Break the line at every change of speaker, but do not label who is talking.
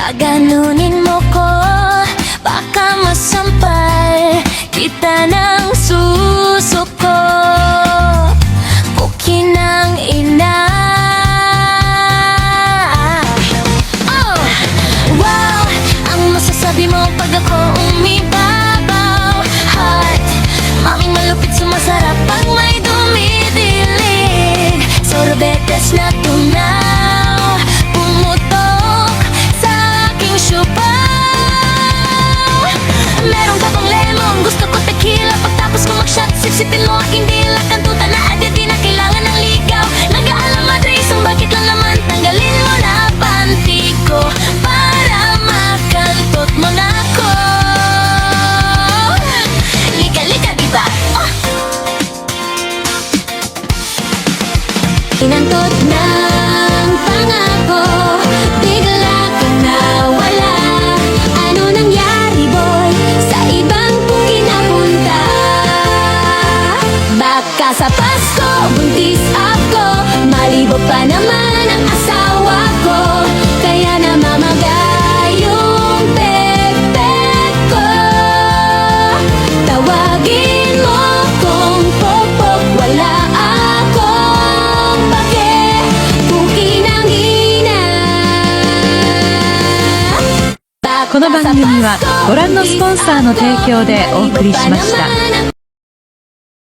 Gaganunin mo ko, baka masampal kita ng susuko. Pukinang ina. Oh! Wow! Ang masasabi mo pag ako umibabaw. Hot! Maming malupit sumasarap pag may dumidilig. Sorbetes na tunaw, pumutok sa aking syupaw. Meron ka bang lemon? Gusto ko tequila. Pagtapos ko mag-shot, sipsipin mo aking dila. Kantutan na agad, di na kailangan ng ligaw. Nag-aalam madre, isang bakit lang naman. Tanggalin mo na panty ko para makantot mo na ko. Lika-lika, diba? Oh! Inantot ng pangako, bigla kang nawala. Ano nangyari, boy? Sa ibang pinapunta. Baka sa Pasko, buntis ako. Malibog pa naman ang asawa ko. Kaya namamagay yung pek-pek ko. Tawagin mo kung popok, wala akong pake. Pukinang ina.
この番組はご覧のスポンサーの提供でお送りしました。